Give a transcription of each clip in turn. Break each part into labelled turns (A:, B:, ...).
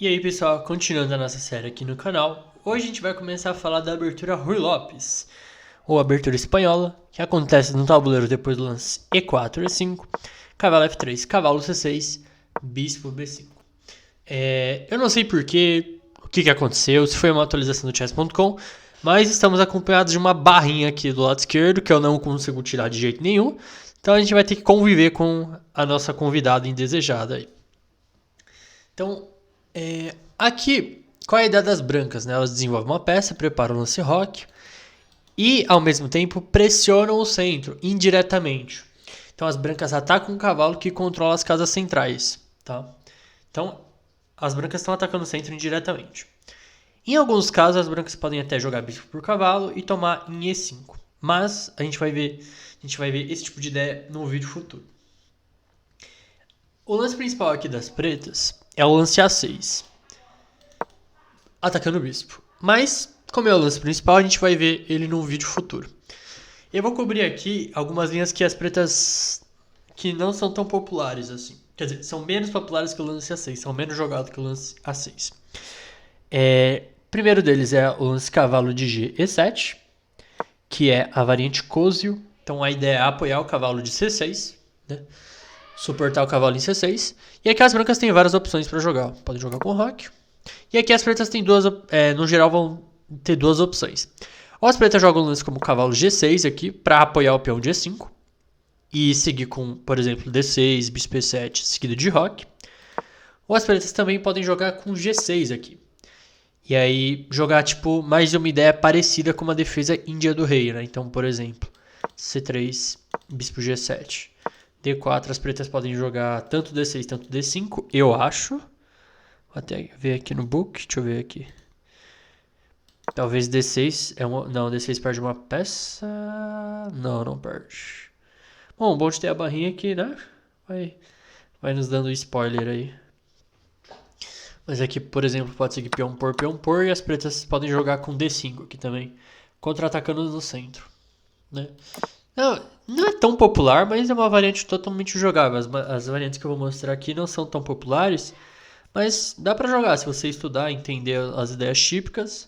A: E aí pessoal, continuando a nossa série aqui no canal, hoje a gente vai começar a falar da abertura Ruy Lopes, ou abertura espanhola, que acontece no tabuleiro depois do lance E4, E5, cavalo F3, cavalo C6, bispo B5. Eu não sei porquê, o que aconteceu, se foi uma atualização do chess.com, mas estamos acompanhados de uma barrinha aqui do lado esquerdo, que eu não consigo tirar de jeito nenhum, então a gente vai ter que conviver com a nossa convidada indesejada aí. Então, aqui, qual é a ideia das brancas? Né? Elas desenvolvem uma peça, preparam o lance rock e, ao mesmo tempo, pressionam o centro indiretamente. Então, as brancas atacam um cavalo que controla as casas centrais. Tá? Então, as brancas estão atacando o centro indiretamente. Em alguns casos, as brancas podem até jogar bispo por cavalo e tomar em E5. Mas a gente vai ver esse tipo de ideia no vídeo futuro. O lance principal aqui das pretas é o lance A6, atacando o bispo. Mas, como é o lance principal, a gente vai ver ele num vídeo futuro. Eu vou cobrir aqui algumas linhas que as pretas que não são tão populares assim. Quer dizer, são menos populares que o lance A6, são menos jogados que o lance A6. Primeiro deles é o lance cavalo de G E7, que é a variante Cosio. Então a ideia é apoiar o cavalo de C6, né? Suportar o cavalo em C6. E aqui as brancas têm várias opções para jogar. Podem jogar com roque. E aqui as pretas têm duas, no geral vão ter duas opções. Ou as pretas jogam lance como cavalo G6 aqui para apoiar o peão de E5 e seguir com, por exemplo, D6, bispo E7 seguido de roque. Ou as pretas também podem jogar com G6 aqui. E aí jogar tipo mais uma ideia parecida com uma defesa índia do rei, né? Então, por exemplo, C3, bispo G7. D4 as pretas podem jogar tanto D6, tanto D5, eu acho. Vou até ver aqui no book, deixa eu ver aqui. Talvez D6 não, D6 perde uma peça. Não, não perde. Bom, bom de ter a barrinha aqui, né? Vai nos dando spoiler aí. Mas aqui, por exemplo, pode seguir peão por, e as pretas podem jogar com D5 aqui também, contra-atacando no centro, né? Não é tão popular, mas é uma variante totalmente jogável. As variantes que eu vou mostrar aqui não são tão populares, mas dá pra jogar se você estudar, entender as ideias típicas.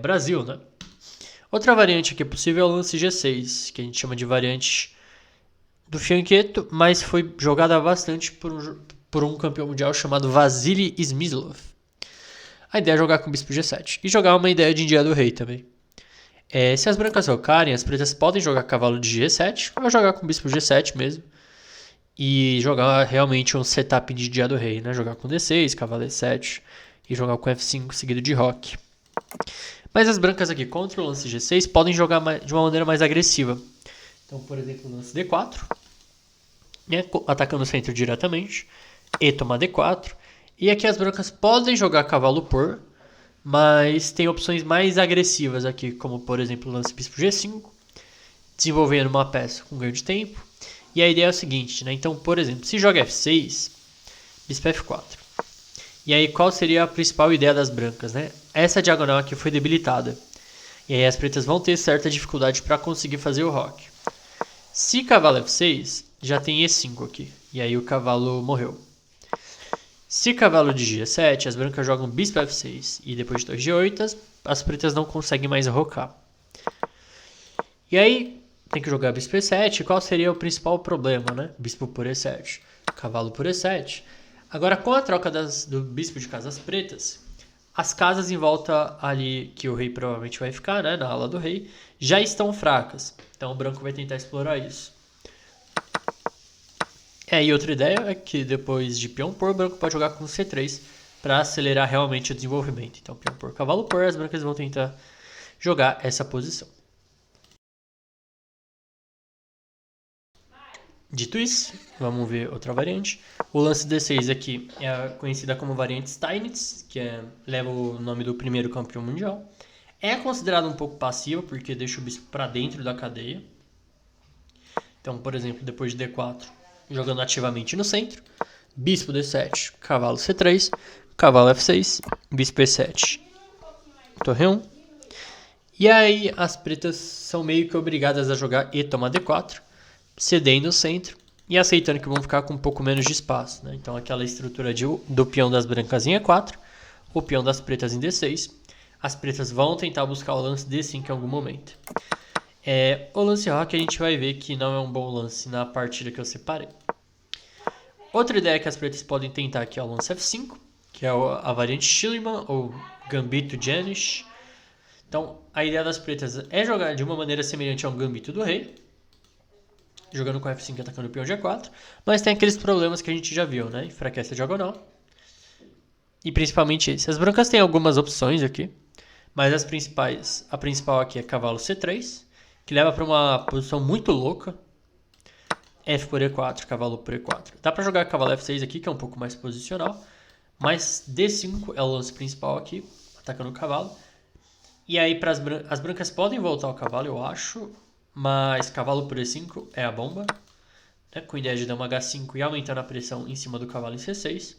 A: Brasil, né? Outra variante aqui possível é o lance G6, que a gente chama de variante do Fianchetto, mas foi jogada bastante por um campeão mundial chamado Vasily Smyslov. A ideia é jogar com o bispo G7 e jogar uma ideia de India do rei também. Se as brancas rocarem, as pretas podem jogar cavalo de G7 ou jogar com o bispo G7 mesmo e jogar realmente um setup de India do rei, né? Jogar com D6, cavalo E7 e jogar com F5 seguido de roque. Mas as brancas aqui contra o lance G6 podem jogar de uma maneira mais agressiva. Então, por exemplo, o lance D4, né, atacando o centro diretamente, e tomar D4. E aqui as brancas podem jogar cavalo por, mas tem opções mais agressivas aqui, como por exemplo o lance bispo G5, desenvolvendo uma peça com ganho de tempo. E a ideia é o seguinte, né? Então, por exemplo, se joga F6, bispo F4. E aí qual seria a principal ideia das brancas, né? Essa diagonal aqui foi debilitada. E aí as pretas vão ter certa dificuldade para conseguir fazer o roque. Se cavalo F6, já tem E5 aqui. E aí o cavalo morreu. Se cavalo de G7, as brancas jogam bispo F6. E depois de torre G8, as pretas não conseguem mais rocar. E aí tem que jogar bispo E7. Qual seria o principal problema, né? Bispo por E7. Cavalo por E7. Agora, com a troca do bispo de casas pretas, as casas em volta ali, que o rei provavelmente vai ficar, né, na ala do rei, já estão fracas. Então o branco vai tentar explorar isso. E outra ideia é que depois de peão por, o branco pode jogar com C3 para acelerar realmente o desenvolvimento. Então peão por, cavalo por, as brancas vão tentar jogar essa posição. Dito isso, vamos ver outra variante. O lance D6 aqui é conhecida como variante Steinitz, que leva o nome do primeiro campeão mundial. É considerado um pouco passivo, porque deixa o bispo para dentro da cadeia. Então, por exemplo, depois de D4, jogando ativamente no centro. Bispo D7, cavalo C3, cavalo F6, bispo E7, torre 1. E aí as pretas são meio que obrigadas a jogar e tomar D4, cedendo o centro e aceitando que vão ficar com um pouco menos de espaço, né? Então aquela estrutura do peão das brancas em E4, o peão das pretas em D6. As pretas vão tentar buscar o lance D5 em algum momento. O lance rock a gente vai ver que não é um bom lance na partida que eu separei. Outra ideia que as pretas podem tentar aqui é o lance F5, que é a variante Schliemann ou Gambito Janisch. Então, a ideia das pretas é jogar de uma maneira semelhante ao Gambito do Rei, jogando com F5 e atacando o peão G4, mas tem aqueles problemas que a gente já viu, né? Enfraquece a diagonal. E principalmente esse. As brancas têm algumas opções aqui, mas a principal aqui é cavalo C3, que leva para uma posição muito louca. F por E4, cavalo por E4. Dá para jogar cavalo F6 aqui, que é um pouco mais posicional, mas D5 é o lance principal aqui, atacando o cavalo. E aí as brancas podem voltar ao cavalo, eu acho, mas cavalo por E5 é a bomba, né, com ideia de dama H5 e aumentando a pressão em cima do cavalo em C6.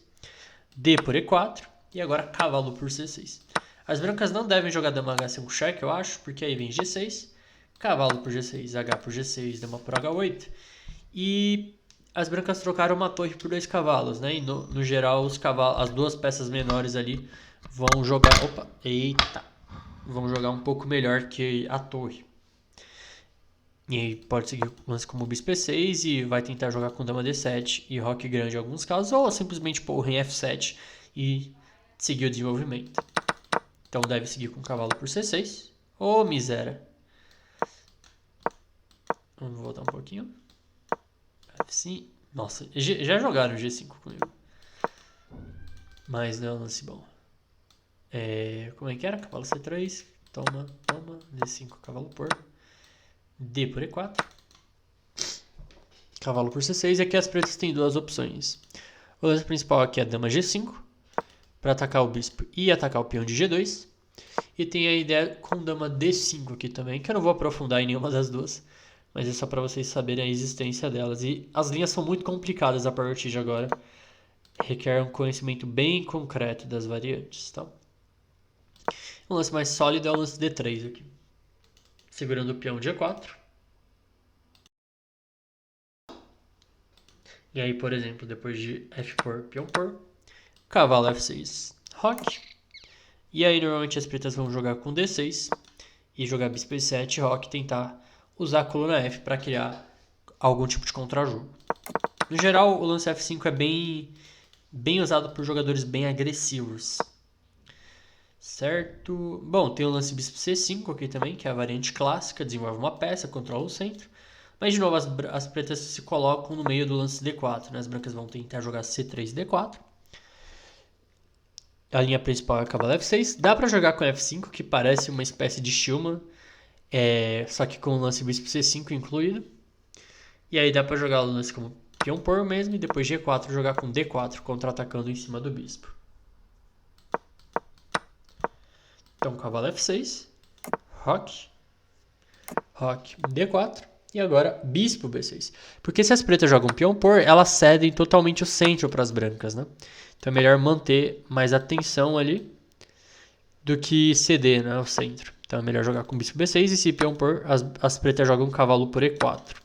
A: D por E4 e agora cavalo por C6. As brancas não devem jogar dama H5 cheque, eu acho, porque aí vem G6, cavalo por G6, H por G6, dama por H8. E as brancas trocaram uma torre por 2 cavalos, né? E no geral as duas peças menores ali vão jogar... Opa, eita! Vão jogar um pouco melhor que a torre. E aí pode seguir o lance como bispo E6 e vai tentar jogar com dama D7 e roque grande em alguns casos, ou simplesmente pôr o rei F7 e seguir o desenvolvimento. Então deve seguir com cavalo por C6. Ô, miséria! Vamos voltar um pouquinho. F5. Nossa, já jogaram G5 comigo. Mas não é um lance bom. Como é que era? Cavalo C3. Toma. D5, cavalo por. D por E4. Cavalo por C6. E aqui as pretas têm duas opções. O lance principal aqui é dama G5. Para atacar o bispo e atacar o peão de G2. E tem a ideia com dama D5 aqui também, que eu não vou aprofundar em nenhuma das duas. Mas é só para vocês saberem a existência delas. E as linhas são muito complicadas a partir de agora. Requer um conhecimento bem concreto das variantes. Tá? O lance mais sólido é o lance D3 aqui. Segurando o peão de E4. E aí, por exemplo, depois de F por, peão por, cavalo F6, roque. E aí, normalmente as pretas vão jogar com D6 e jogar bispo E7 roque, tentar usar a coluna F para criar algum tipo de contra-jogo. No geral, o lance F5 é bem usado por jogadores bem agressivos. Certo? Bom, tem o lance bispo C5 aqui também, que é a variante clássica, desenvolve uma peça, controla o centro. Mas, de novo, as pretas se colocam no meio do lance D4, né? As brancas vão tentar jogar C3 e D4. A linha principal é cavalo F6. Dá para jogar com F5, que parece uma espécie de Schliemann, só que com o lance bispo C5 incluído. E aí dá para jogar o lance como peão por mesmo, e depois G4 jogar com D4, contra-atacando em cima do bispo. Então, cavalo F6, roque, D4, e agora bispo B6. Porque se as pretas jogam peão por, elas cedem totalmente o centro para as brancas, né? Então é melhor manter mais atenção ali do que ceder, né, o centro. Então é melhor jogar com bispo B6 e se peão por, as pretas jogam cavalo por E4.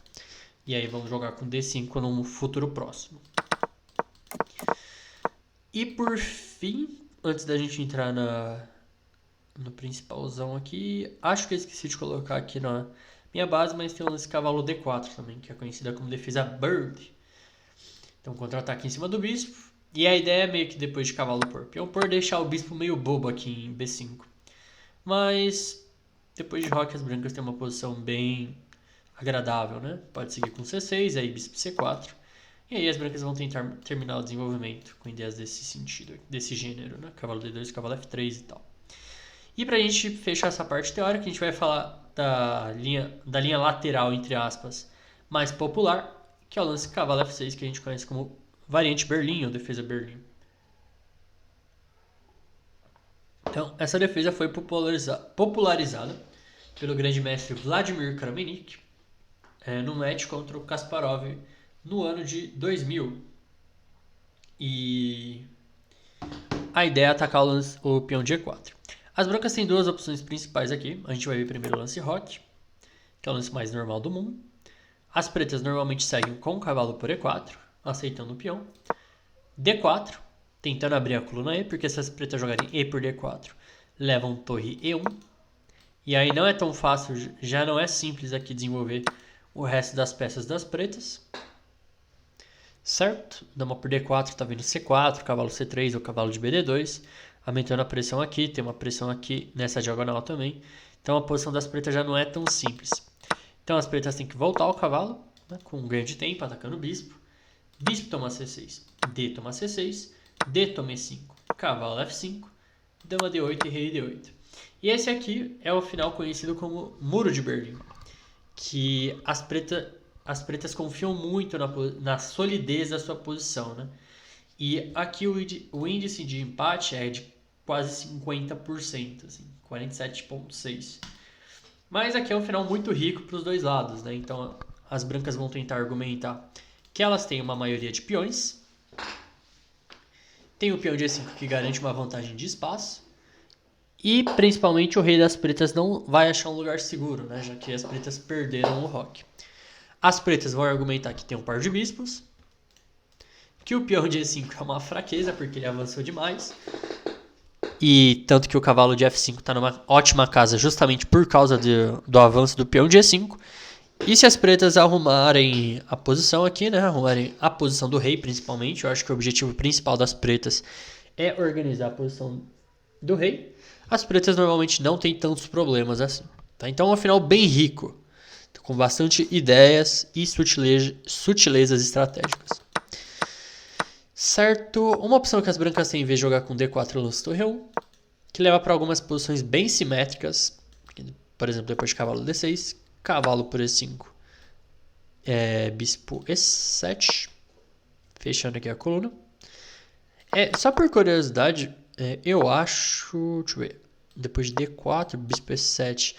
A: E aí vamos jogar com D5 num futuro próximo. E por fim, antes da gente entrar no principalzão aqui, acho que eu esqueci de colocar aqui na minha base, mas tem o lance cavalo D4 também, que é conhecida como defesa bird. Então contra-ataque em cima do bispo. E a ideia é meio que depois de cavalo por peão por deixar o bispo meio bobo aqui em B5. Mas depois de roque as brancas têm uma posição bem agradável, né? Pode seguir com C6, aí bispo C4. E aí as brancas vão tentar terminar o desenvolvimento com ideias desse sentido, desse gênero, né? Cavalo D2, cavalo F3 e tal. E pra gente fechar essa parte teórica, a gente vai falar da linha lateral, entre aspas, mais popular, que é o lance cavalo F6, que a gente conhece como variante Berlim ou defesa Berlim. Então, essa defesa foi popularizada pelo grande mestre Vladimir Kramnik no match contra o Kasparov no ano de 2000. E a ideia é atacar o peão de E4. As brancas têm duas opções principais aqui. A gente vai ver primeiro o lance roque, que é o lance mais normal do mundo. As pretas normalmente seguem com o cavalo por E4, aceitando o peão. D4, tentando abrir a coluna E, porque se as pretas jogarem E por D4, levam torre E1. E aí não é tão fácil, já não é simples aqui desenvolver o resto das peças das pretas. Certo? Dama por D4, tá vindo C4, cavalo C3 ou cavalo de BD2. Aumentando a pressão aqui, tem uma pressão aqui nessa diagonal também. Então a posição das pretas já não é tão simples. Então as pretas têm que voltar ao cavalo, né, com um ganho de tempo, atacando o bispo. Bispo toma C6, D toma C6, D toma E5, cavalo F5, dama D8 e rei D8. E esse aqui é o final conhecido como Muro de Berlim, que as pretas confiam muito na solidez da sua posição, né? E aqui o índice de empate é de quase 50%, assim, 47,6%. Mas aqui é um final muito rico para os dois lados, né? Então as brancas vão tentar argumentar que elas têm uma maioria de peões. Tem o peão de E5 que garante uma vantagem de espaço. E principalmente o rei das pretas não vai achar um lugar seguro, né? Já que as pretas perderam o roque. As pretas vão argumentar que tem um par de bispos. Que o peão de E5 é uma fraqueza porque ele avançou demais. E tanto que o cavalo de F5 está numa ótima casa justamente por causa do avanço do peão de E5. E se as pretas arrumarem a posição aqui, né? Arrumarem a posição do rei principalmente. Eu acho que o objetivo principal das pretas é organizar a posição do rei. As pretas normalmente não têm tantos problemas assim. Tá? Então é um final bem rico, com bastante ideias e sutilezas estratégicas. Certo? Uma opção que as brancas têm em vez de jogar com D4 lance torre 1, que leva para algumas posições bem simétricas. Por exemplo, depois de cavalo D6, cavalo por E5, bispo E7, fechando aqui a coluna. Só por curiosidade, eu acho, deixa eu ver, depois de D4, bispo E7.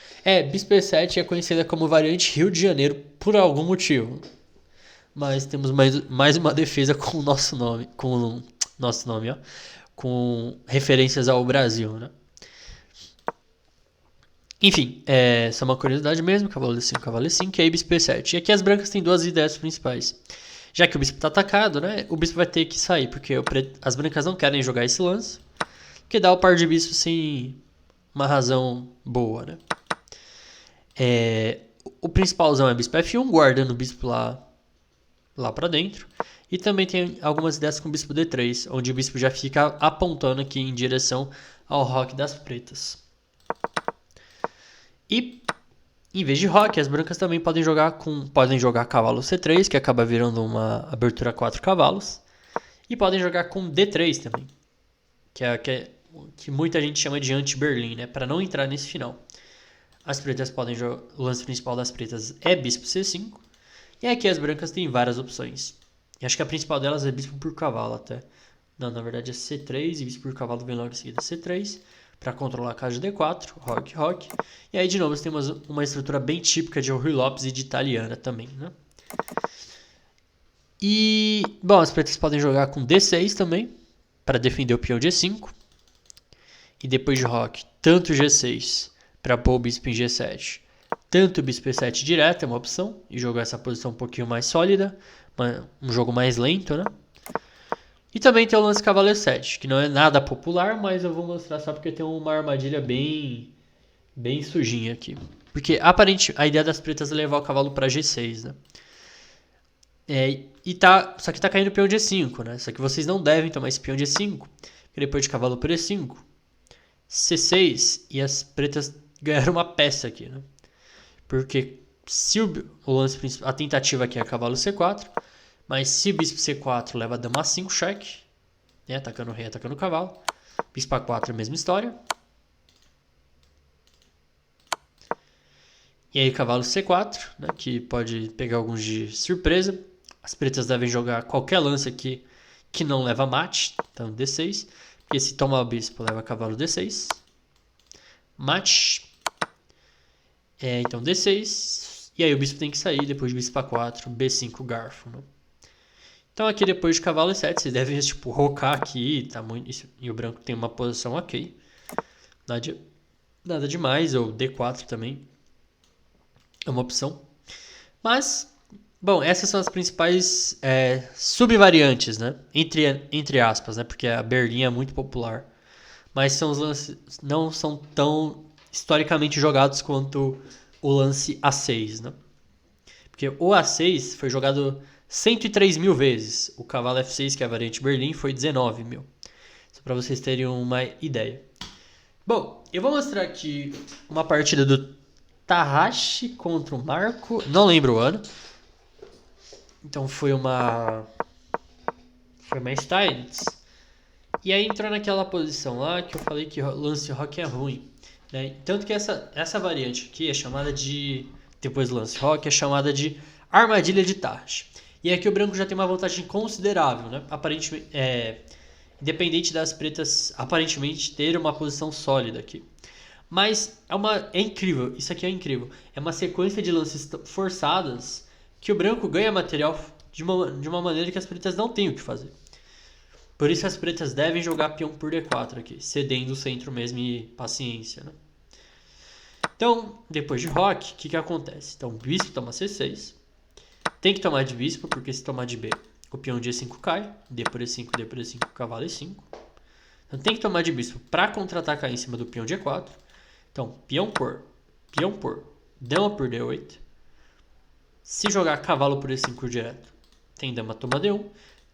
A: Bispo E7 é conhecida como variante Rio de Janeiro por algum motivo. Mas temos mais uma defesa com o nosso nome, ó, com referências ao Brasil, né? Enfim, só uma curiosidade mesmo, cavalo D5, cavalo E5 e aí bispo E7. E aqui as brancas têm duas ideias principais. Já que o bispo está atacado, né, o bispo vai ter que sair, porque as brancas não querem jogar esse lance, porque dá o par de bispos sem uma razão boa, né? O principalzão é bispo F1, guardando o bispo lá para dentro. E também tem algumas ideias com o bispo D3, onde o bispo já fica apontando aqui em direção ao roque das pretas. E em vez de roque, as brancas também podem jogar cavalo C3, que acaba virando uma abertura a 4 cavalos. E podem jogar com D3 também, que muita gente chama de anti-Berlim, né, para não entrar nesse final. As pretas podem jogar, o lance principal das pretas é bispo C5. E aqui as brancas têm várias opções. E acho que a principal delas é bispo por cavalo até. Não, na verdade é C3 e bispo por cavalo vem logo em seguida C3. Para controlar a casa de D4, roque. E aí de novo você tem uma estrutura bem típica de Rui Lopes e de italiana também, né? E, bom, as pretas podem jogar com D6 também, para defender o peão de E5. E depois de roque, tanto G6 para pôr o bispo em G7, tanto o bispo E7 direto é uma opção, e jogar essa posição um pouquinho mais sólida, um jogo mais lento, né? E também tem o lance cavalo E7, que não é nada popular, mas eu vou mostrar só porque tem uma armadilha bem sujinha aqui. Porque aparentemente a ideia das pretas é levar o cavalo para G6, né? Só que tá caindo o peão de E5, né? Só que vocês não devem tomar esse peão de E5, porque depois de cavalo por E5, C6 e as pretas ganharam uma peça aqui, né? Porque se o lance principal, a tentativa aqui é cavalo C4, mas se o bispo C4 leva a dama A5, cheque, né? Atacando o rei, atacando o cavalo. Bispo A4 é a mesma história. E aí cavalo C4, né? Que pode pegar alguns de surpresa. As pretas devem jogar qualquer lance aqui que não leva mate, então D6. Porque se tomar o bispo, leva cavalo D6. Mate. Então D6. E aí o bispo tem que sair, depois de bispo A4, B5, garfo, né? Então aqui depois de cavalo E7, vocês devem tipo rocar aqui, tá muito, e o branco tem uma posição ok. Nada demais, ou D4 também é uma opção. Mas Bom, essas são as principais subvariantes, né? Entre aspas, né? Porque a Berlim é muito popular. Mas são os lances não são tão historicamente jogados quanto o lance A6, né? Porque o A6 foi jogado 103 mil vezes. O cavalo F6, que é a variante Berlim, foi 19 mil. Só para vocês terem uma ideia. Bom, eu vou mostrar aqui uma partida do Tarrashi contra o Marco. Não lembro o ano. Então foi uma Steinitz. E aí entrou naquela posição lá que eu falei que o lance rock é ruim. Né? Tanto que essa variante aqui é chamada de... Depois do lance rock é chamada de armadilha de Tarrashi. E aqui o branco já tem uma vantagem considerável. Né? Aparentemente, independente das pretas aparentemente ter uma posição sólida aqui. Mas é incrível, isso aqui é incrível. É uma sequência de lances forçadas que o branco ganha material de uma maneira que as pretas não têm o que fazer. Por isso as pretas devem jogar peão por D4 aqui, cedendo o centro mesmo e paciência, né? Então, depois de roque, o que acontece? Então, bispo toma C6. Tem que tomar de bispo, porque se tomar de B, o peão de E5 cai. D por E5, D por E5, cavalo E5. Então, tem que tomar de bispo para contra-atacar em cima do peão de E4. Então, peão por, dama por D8. Se jogar cavalo por E5 direto, tem dama toma D1,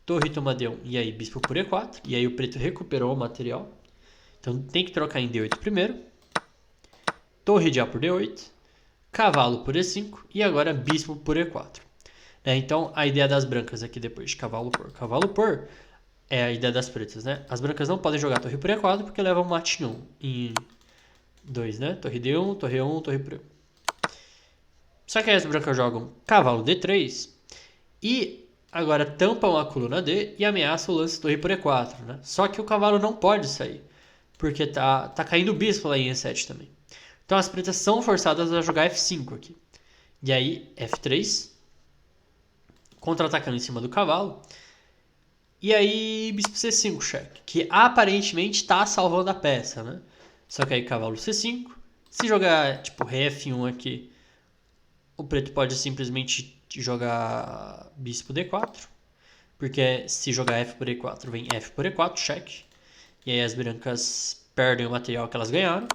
A: torre toma D1 e aí bispo por E4. E aí o preto recuperou o material. Então tem que trocar em D8 primeiro. Torre de A por D8, cavalo por E5 e agora bispo por E4. Então a ideia das brancas aqui depois de cavalo por é a ideia das pretas, né? As brancas não podem jogar torre por E4 porque levam mate em 2, né? Torre D1, torre 1, torre por E1. Só que aí as brancas jogam cavalo D3 e agora tampam a coluna D e ameaçam o lance torre por E4, né? Só que o cavalo não pode sair, porque tá caindo o bispo lá em E7 também. Então as pretas são forçadas a jogar F5 aqui. E aí F3, contra-atacando em cima do cavalo. E aí bispo C5 cheque, que aparentemente está salvando a peça, né? Só que aí cavalo C5, se jogar tipo rei F1 aqui, o preto pode simplesmente jogar bispo D4, porque se jogar F por E4 vem F por E4, cheque. E aí as brancas perdem o material que elas ganharam.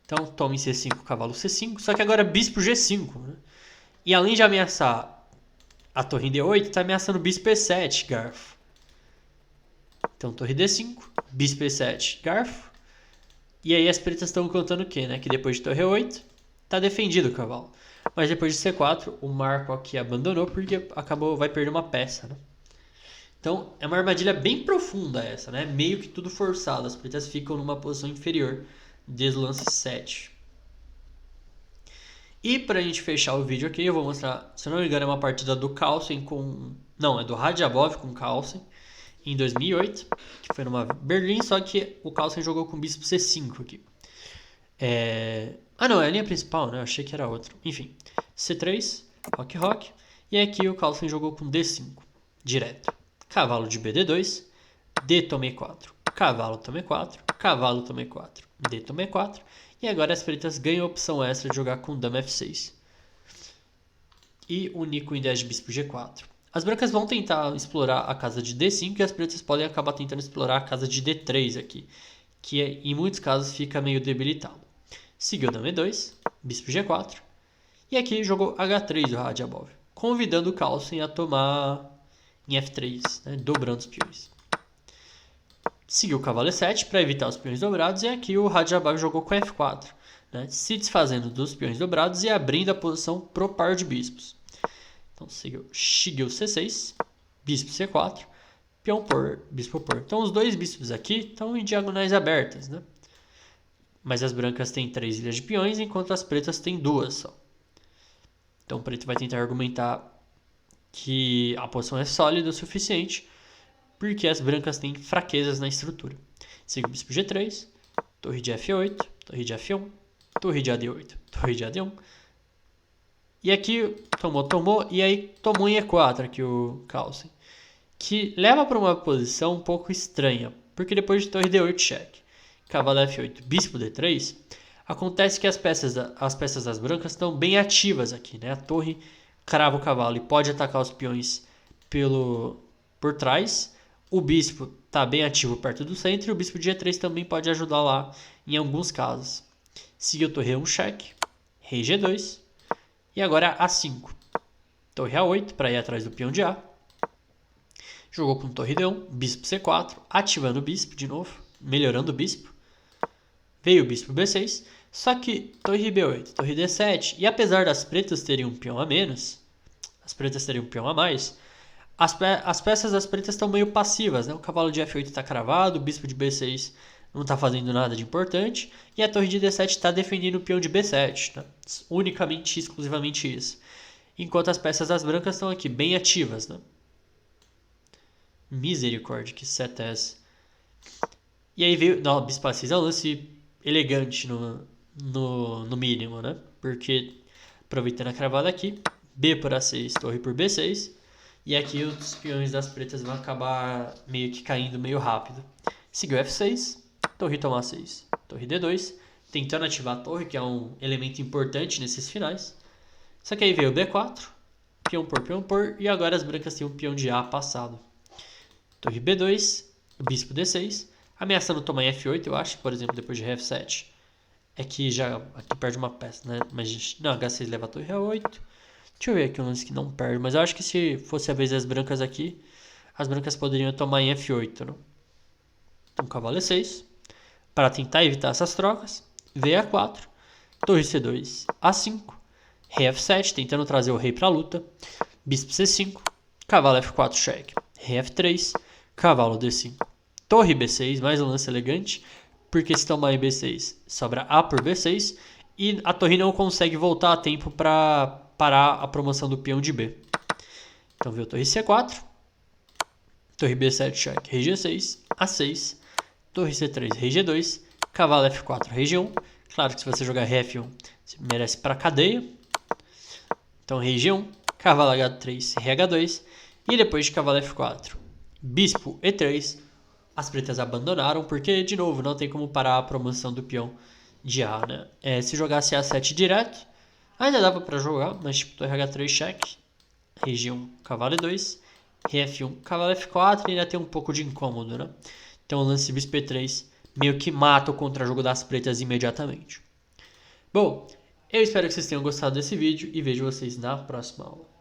A: Então toma em C5, cavalo C5, só que agora bispo G5, né? E além de ameaçar a torre em D8, está ameaçando bispo E7, garfo. Então torre D5, bispo E7, garfo. E aí as pretas estão contando o quê, né? Que depois de torre 8, tá defendido o cavalo. Mas depois de C4, o Marco aqui abandonou porque vai perder uma peça, né? Então é uma armadilha bem profunda essa, né? Meio que tudo forçado. As pretas ficam numa posição inferior desde o lance 7. E pra gente fechar o vídeo aqui, eu vou mostrar, se eu não me engano, é uma partida do Carlsen com... Não, é do Radjabov com Carlsen em 2008, que foi numa Berlim, só que o Carlsen jogou com bispo C5 aqui. Ah não, é a linha principal, né? Eu achei que era outro. Enfim, C3, roque. E aqui o Carlsen jogou com D5, direto. Cavalo de BD2, D toma E4, cavalo toma E4, cavalo toma E4, D toma E4. E agora as pretas ganham a opção extra de jogar com dama F6. E unir com ideia de bispo G4. As brancas vão tentar explorar a casa de D5 e as pretas podem acabar tentando explorar a casa de D3 aqui, que em muitos casos fica meio debilitado. Seguiu dama E2, bispo G4, e aqui jogou H3 o Radjabov, convidando o Carlsen a tomar em F3, né, dobrando os peões. Seguiu o cavalo E7 para evitar os peões dobrados e aqui o Radjabov jogou com F4, né, se desfazendo dos peões dobrados e abrindo a posição pro par de bispos. Então seguiu C6, bispo C4, peão por, bispo por. Então os dois bispos aqui estão em diagonais abertas, né? Mas as brancas têm 3 ilhas de peões, enquanto as pretas têm 2 só. Então o preto vai tentar argumentar que a posição é sólida o suficiente, porque as brancas têm fraquezas na estrutura. Siga o bispo G3, torre de F8, torre de F1, torre de AD8, torre de AD1. E aqui tomou, e aí tomou em E4 aqui o Carlsen, que leva para uma posição um pouco estranha, porque depois de torre D8 cheque, cavalo F8, bispo D3, acontece que as peças das brancas estão bem ativas aqui, né? A torre crava o cavalo e pode atacar os peões por trás. O bispo está bem ativo perto do centro e o bispo de E3 também pode ajudar lá em alguns casos. Seguiu torre E1 cheque, rei G2 e agora A5. Torre A8 para ir atrás do peão de A. Jogou com torre D1, bispo C4, ativando o bispo de novo, melhorando o bispo. Veio o bispo B6, só que torre B8, torre D7, e apesar das pretas terem um peão a menos, as pretas teriam um peão a mais, as peças das pretas estão meio passivas, né? O cavalo de F8 está cravado, o bispo de B6 não está fazendo nada de importante, e a torre de D7 está defendendo o peão de B7, né? Unicamente e exclusivamente isso. Enquanto as peças das brancas estão aqui bem ativas, né? Misericórdia, que seta é essa? E aí veio. Não, bispo A6 é um lance elegante no mínimo, né? Porque, aproveitando a cravada aqui, B por A6, torre por B6. E aqui os peões das pretas vão acabar meio que caindo meio rápido. Seguiu F6, torre toma A6, torre D2. Tentando ativar a torre, que é um elemento importante nesses finais. Só que aí veio B4, peão por, e agora as brancas têm um peão de A passado. Torre B2, bispo D6, ameaçando tomar em F8, eu acho, por exemplo, depois de rei F7. É que já aqui perde uma peça, né? Mas não, H6 leva a torre A8. Deixa eu ver aqui um lance que não perde, mas eu acho que se fosse a vez das brancas aqui, as brancas poderiam tomar em F8, né? Então cavalo E6, para tentar evitar essas trocas, veio A4, torre C2, A5, rei F7, tentando trazer o rei para a luta, bispo C5, cavalo F4 cheque, rei F3, cavalo D5, torre B6, mais um lance elegante, porque se tomar em B6 sobra A por B6 e a torre não consegue voltar a tempo para parar a promoção do peão de B. Então veio torre C4, torre B7 cheque, rei G6, A6, torre C3, rei G2, cavalo F4, rei G1. Claro que se você jogar rei F1, você merece para cadeia. Então rei G1, cavalo H3, rei H2 e depois de cavalo F4, bispo E3, as pretas abandonaram porque, de novo, não tem como parar a promoção do peão de A, né? Se jogasse A7 direto, ainda dava para jogar, mas tipo torre H3 cheque, rei G1, cavalo E2, rei F1, cavalo F4 e ainda tem um pouco de incômodo, né? Então o lance bispo E3 meio que mata o contra-jogo das pretas imediatamente. Bom, eu espero que vocês tenham gostado desse vídeo e vejo vocês na próxima aula.